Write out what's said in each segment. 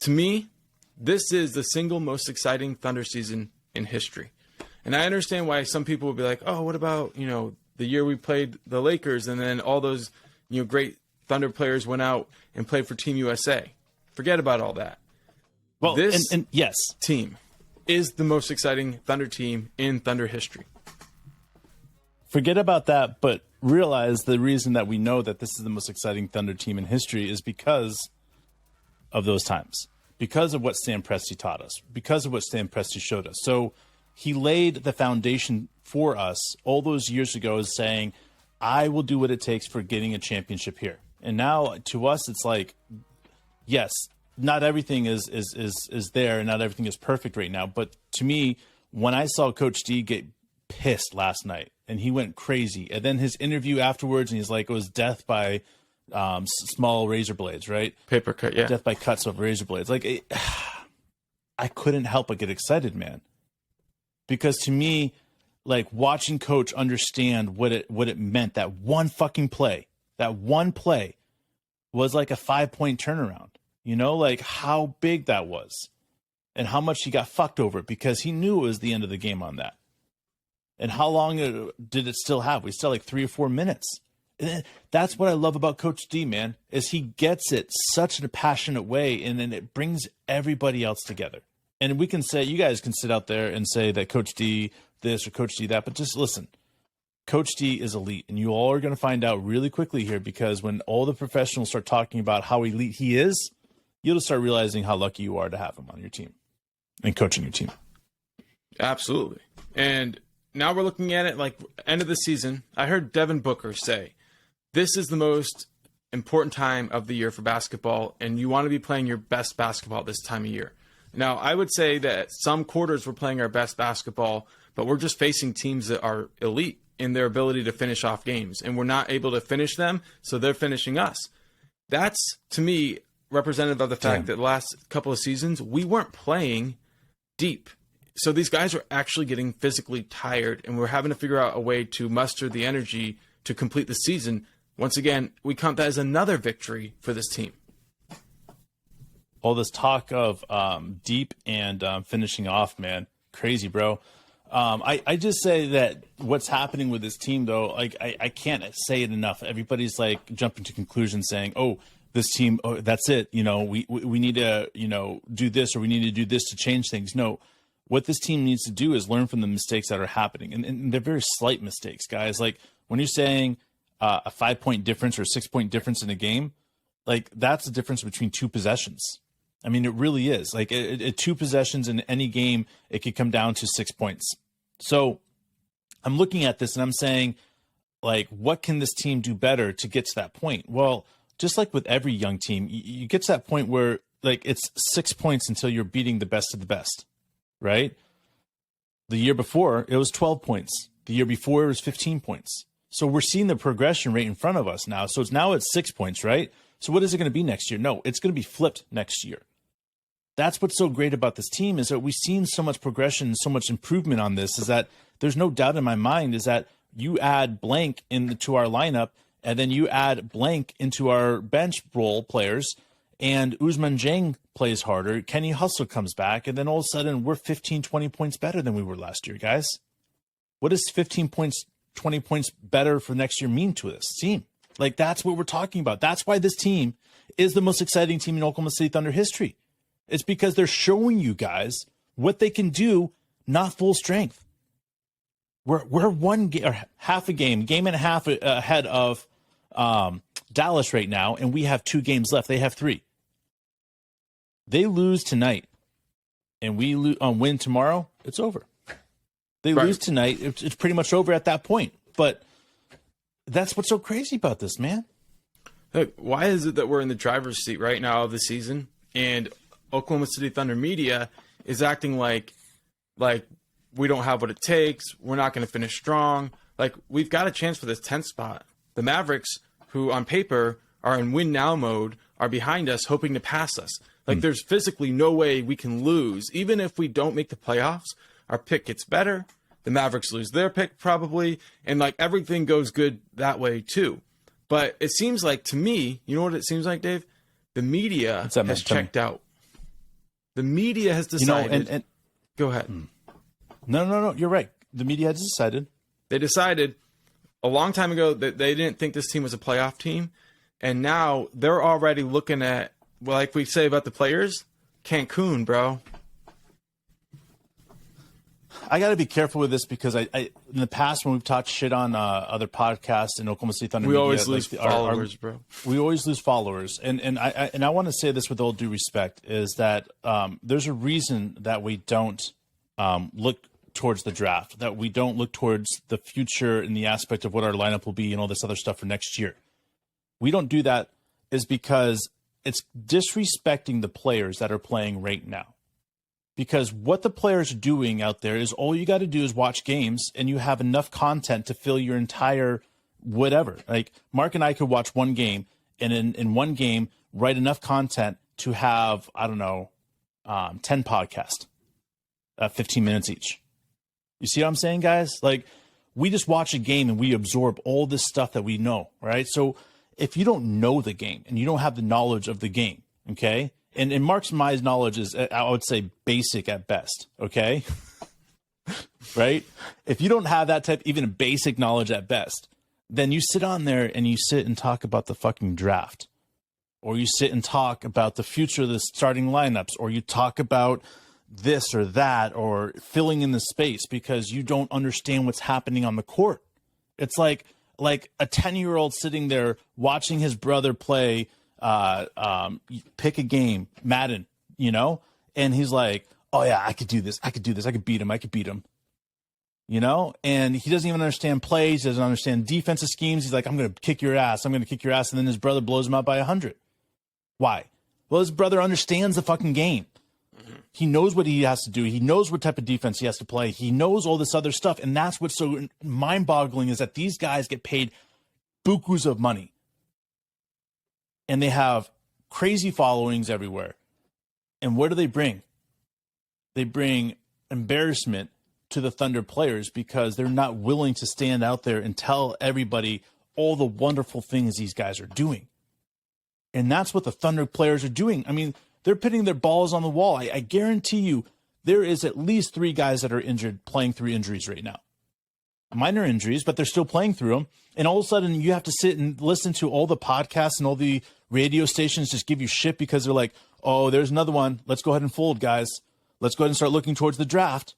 to me, this is the single most exciting Thunder season in history. And I understand why some people would be like, oh, what about, the year we played the Lakers and then all those, great Thunder players went out and played for Team USA. Forget about all that. Well, this yes, team is the most exciting Thunder team in Thunder history. Forget about that, but realize the reason that we know that this is the most exciting Thunder team in history is because of those times. Because of what Stan Presti taught us. Because of what Stan Presti showed us. So he laid the foundation for us all those years ago as saying, I will do what it takes for getting a championship here. And now to us, it's like, yes, not everything is there and not everything is perfect right now. But to me, when I saw Coach D get pissed last night and he went crazy, and then his interview afterwards, and he's like, it was death by small razor blades, right? Paper cut, yeah. Death by cuts of razor blades. Like, I couldn't help but get excited, man. Because to me, like, watching Coach understand what it meant, that one play was like a 5-point turnaround. Like how big that was and how much he got fucked over because he knew it was the end of the game on that. And how long did it still have? We still had like 3 or 4 minutes. And that's what I love about Coach D, man, is he gets it such in a passionate way, and then it brings everybody else together. And we can say, you guys can sit out there and say that Coach D this or Coach D that, but just listen. Coach D is elite, and you all are going to find out really quickly here, because when all the professionals start talking about how elite he is, you'll start realizing how lucky you are to have him on your team and coaching your team. Absolutely. And now we're looking at it like end of the season. I heard Devin Booker say, this is the most important time of the year for basketball, and you want to be playing your best basketball this time of year. Now, I would say that some quarters we're playing our best basketball, but we're just facing teams that are elite in their ability to finish off games, and we're not able to finish them, so they're finishing us. That's, to me, representative of the fact that the last couple of seasons, we weren't playing deep. So these guys are actually getting physically tired, and we're having to figure out a way to muster the energy to complete the season. Once again, we count that as another victory for this team. All this talk of deep and finishing off, man. Crazy, bro. I just say that what's happening with this team, though, like I can't say it enough. Everybody's like jumping to conclusions saying, oh, this team, oh, that's it. We need to, do this, or we need to do this to change things. No, what this team needs to do is learn from the mistakes that are happening. And they're very slight mistakes, guys. Like when you're saying a 5-point difference or a 6-point difference in a game, like that's the difference between 2 possessions. I mean, it really is. Like 2 possessions in any game, it could come down to 6 points. So I'm looking at this and I'm saying, like, what can this team do better to get to that point? Well, just like with every young team, you get to that point where, like, it's 6 points until you're beating the best of the best, right? The year before, it was 12 points. The year before, it was 15 points. So we're seeing the progression right in front of us now. So it's 6 points, right? So what is it going to be next year? No, it's going to be flipped next year. That's what's so great about this team, is that we've seen so much progression, so much improvement on this, is that there's no doubt in my mind is that you add blank into our lineup, and then you add blank into our bench role players, and Usman Jang plays harder, Kenny Hustle comes back, and then all of a sudden we're 15, 20 points better than we were last year, guys. What does 15 points, 20 points better for next year mean to this team? Like, that's what we're talking about. That's why this team is the most exciting team in Oklahoma City Thunder history. It's because they're showing you guys what they can do, not full strength. We're half a game and a half ahead of Dallas right now, and we have 2 games left. They have 3. They lose tonight, and we win tomorrow. It's over. They lose tonight. It's pretty much over at that point. But that's what's so crazy about this, man. Look, why is it that we're in the driver's seat right now of the season, and Oklahoma City Thunder media is acting like we don't have what it takes, we're not going to finish strong? Like, we've got a chance for this 10th spot. The Mavericks, who on paper are in win now mode, are behind us, hoping to pass us. Like, there's physically no way we can lose. Even if we don't make the playoffs, our pick gets better. The Mavericks lose their pick probably, and like everything goes good that way too. But it seems like, to me, you know what it seems like, Dave? The media has checked out. The media has decided. and go ahead. No. You're right. The media has decided. They decided a long time ago that they didn't think this team was a playoff team. And now they're already looking at, well, like we say about the players, Cancun, bro. I got to be careful with this because I in the past when we've talked shit on other podcasts in Oklahoma City Thunder, We media, always lose followers, bro. We always lose followers, and I want to say this with all due respect is that there's a reason that we don't look towards the draft, that we don't look towards the future in the aspect of what our lineup will be and all this other stuff for next year. We don't do that is because it's disrespecting the players that are playing right now. Because what the players are doing out there is all you got to do is watch games and you have enough content to fill your entire whatever. Like Mark and I could watch one game and in one game write enough content to have, 10 podcasts, 15 minutes each. You see what I'm saying, guys? Like we just watch a game and we absorb all this stuff that we know, right? So if you don't know the game and you don't have the knowledge of the game, okay? And Mark's and my knowledge is, I would say, basic at best, okay? Right? If you don't have that type, even a basic knowledge at best, then you sit on there and you sit and talk about the fucking draft. Or you sit and talk about the future of the starting lineups. Or you talk about this or that or filling in the space because you don't understand what's happening on the court. It's like a 10-year-old sitting there watching his brother play pick a game, Madden, and he's like, oh yeah, I could do this. I could beat him. And he doesn't even understand plays, doesn't understand defensive schemes. He's like, I'm going to kick your ass. And then his brother blows him out by 100. Why? Well, his brother understands the fucking game. He knows what he has to do. He knows what type of defense he has to play. He knows all this other stuff. And that's what's so mind-boggling is that these guys get paid bukus of money. And they have crazy followings everywhere. And what do they bring? They bring embarrassment to the Thunder players because they're not willing to stand out there and tell everybody all the wonderful things these guys are doing. And that's what the Thunder players are doing. I mean, they're putting their balls on the wall. I guarantee you there is at least 3 guys that are injured, playing through injuries right now. Minor injuries, but they're still playing through them. And all of a sudden you have to sit and listen to all the podcasts and all the radio stations just give you shit because they're like, oh, there's another one. Let's go ahead and fold, guys. Let's go ahead and start looking towards the draft.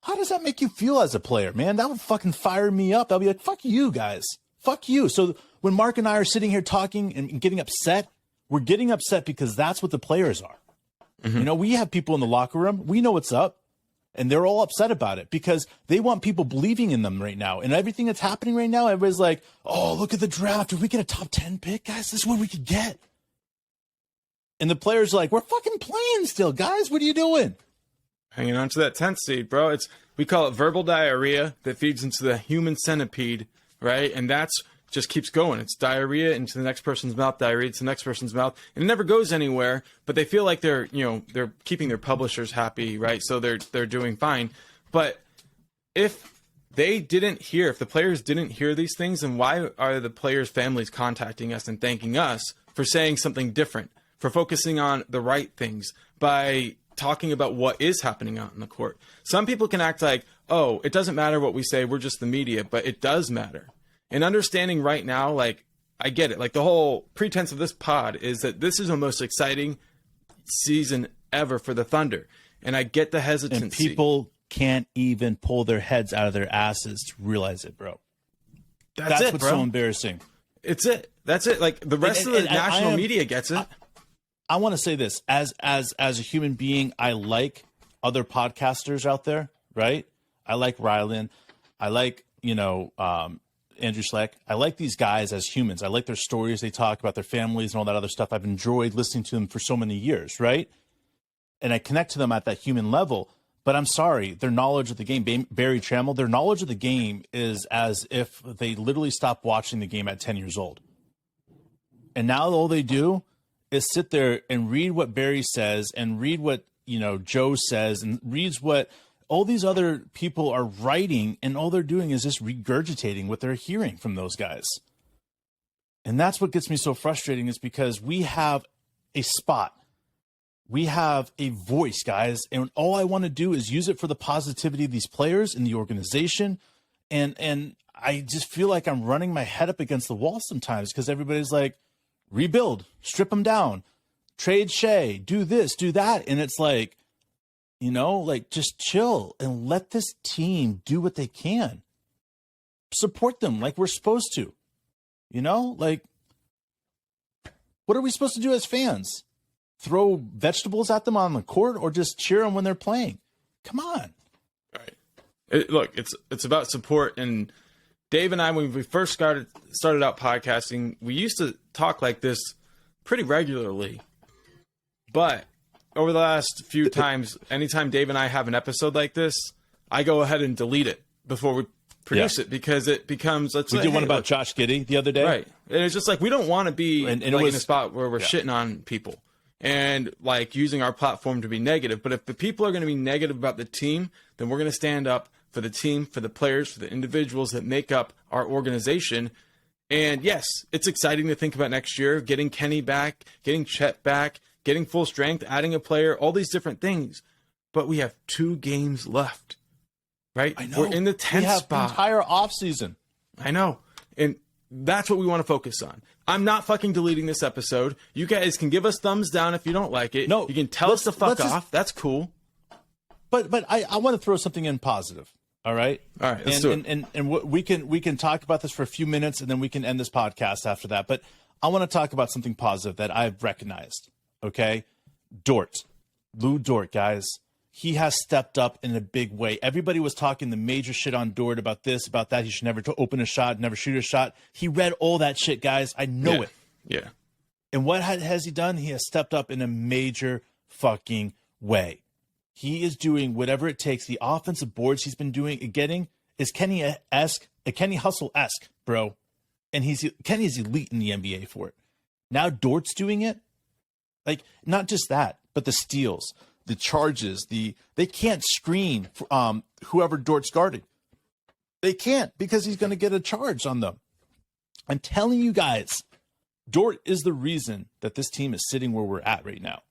How does that make you feel as a player, man? That would fucking fire me up. I'll be like, fuck you guys. Fuck you. So when Mark and I are sitting here talking and getting upset, we're getting upset because that's what the players are. Mm-hmm. We have people in the locker room. We know what's up. And they're all upset about it because they want people believing in them right now. And everything that's happening right now, everybody's like, oh, look at the draft. If we get a top 10 pick, guys, this is what we could get. And the players are like, we're fucking playing still, guys. What are you doing? Hanging on to that 10th seed, bro. We call it verbal diarrhea that feeds into the human centipede, right? And that's just keeps going. It's diarrhea into the next person's mouth, diarrhea into the next person's mouth. And it never goes anywhere, but they feel like they're keeping their publishers happy, right? So they're doing fine. But if the players didn't hear these things, then why are the players' families contacting us and thanking us for saying something different, for focusing on the right things, by talking about what is happening out in the court? Some people can act like, oh, it doesn't matter what we say, we're just the media, but it does matter. And understanding right now, like, I get it. Like, the whole pretense of this pod is that this is the most exciting season ever for the Thunder. And I get the hesitancy. And people can't even pull their heads out of their asses to realize it, bro. That's it, what's so embarrassing. It's it. That's it. Like, the rest of the national media gets it. I want to say this. As a human being, I like other podcasters out there, right? I like Rylan. I like, Andrew Schleck. I like these guys as humans. I like their stories. They talk about their families and all that other stuff. I've enjoyed listening to them for so many years, right? And I connect to them at that human level. But I'm sorry, their knowledge of the game, Barry Trammell, their knowledge of the game is as if they literally stopped watching the game at 10 years old. And now all they do is sit there and read what Barry says and read what, Joe says and reads what all these other people are writing, and all they're doing is just regurgitating what they're hearing from those guys. And that's what gets me so frustrating, is because we have a spot We have a voice, guys, and all I want to do is use it for the positivity of these players in the organization. And I just feel like I'm running my head up against the wall sometimes because everybody's like, rebuild, strip them down, trade Shea, do this, do that. And it's like, you know, like just chill and let this team do what they can. Support them like we're supposed to. You know, like, what are we supposed to do as fans? Throw vegetables at them on the court or just cheer them when they're playing? Come on. Right. Look, it's about support. And Dave and I, when we first started out podcasting, we used to talk like this pretty regularly. But over the last few times, anytime Dave and I have an episode like this, I go ahead and delete it before we produce it because it becomes, we did one about Josh Giddey the other day. Right. And it's just like, we don't want to be and like in a spot where we're shitting on people and like using our platform to be negative. But if the people are going to be negative about the team, then we're going to stand up for the team, for the players, for the individuals that make up our organization. And yes, it's exciting to think about next year, getting Kenny back, getting Chet back, getting full strength, adding a player, all these different things. But we have 2 games left, right? I know. We're in the 10th spot. Entire offseason. I know. And that's what we want to focus on. I'm not fucking deleting this episode. You guys can give us thumbs down if you don't like it. No, you can tell us to fuck off. That's cool. But I want to throw something in positive. All right. All right. Let's do it. And we can talk about this for a few minutes and then we can end this podcast after that. But I want to talk about something positive that I've recognized. Okay. Lou Dort, guys. He has stepped up in a big way. Everybody was talking the major shit on Dort about this, about that. He should never open a shot, never shoot a shot. He read all that shit, guys. I know it. Yeah. And what has he done? He has stepped up in a major fucking way. He is doing whatever it takes. The offensive boards he's been getting is Kenny Hustle-esque, bro. And Kenny's elite in the NBA for it. Now Dort's doing it. Like, not just that, but the steals, the charges, they can't screen whoever Dort's guarding. They can't because he's going to get a charge on them. I'm telling you guys, Dort is the reason that this team is sitting where we're at right now.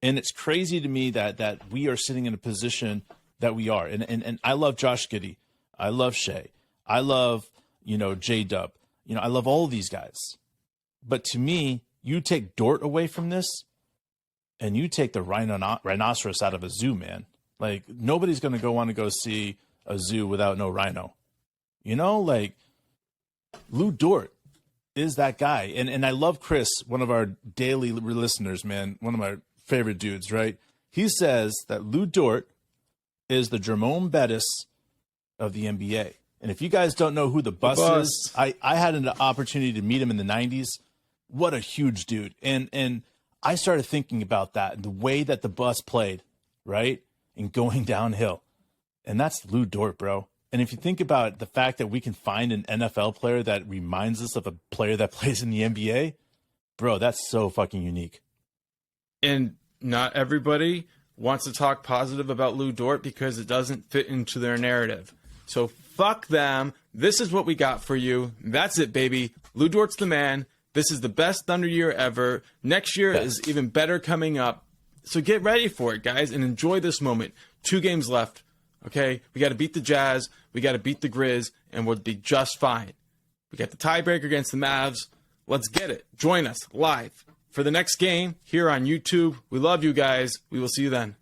And it's crazy to me that we are sitting in a position that we are. And I love Josh Giddey. I love Shea. I love, J-Dub. I love all of these guys. But to me, you take Dort away from this, and you take the rhinoceros out of a zoo, man. Like, nobody's going to want to go see a zoo without no rhino. Lou Dort is that guy. And I love Chris, one of our daily listeners, man, one of my favorite dudes, right? He says that Lou Dort is the Jerome Bettis of the NBA. And if you guys don't know who the bus is, I had an opportunity to meet him in the 90s. What a huge dude. And I started thinking about that, the way that the bus played, right? And going downhill. And that's Lou Dort, bro. And if you think about the fact that we can find an NFL player that reminds us of a player that plays in the NBA, bro, that's so fucking unique. And not everybody wants to talk positive about Lou Dort because it doesn't fit into their narrative. So fuck them. This is what we got for you. That's it, baby. Lou Dort's the man. This is the best Thunder year ever. Next year is even better coming up. So get ready for it, guys, and enjoy this moment. 2 games left, okay? We got to beat the Jazz. We got to beat the Grizz, and we'll be just fine. We got the tiebreaker against the Mavs. Let's get it. Join us live for the next game here on YouTube. We love you guys. We will see you then.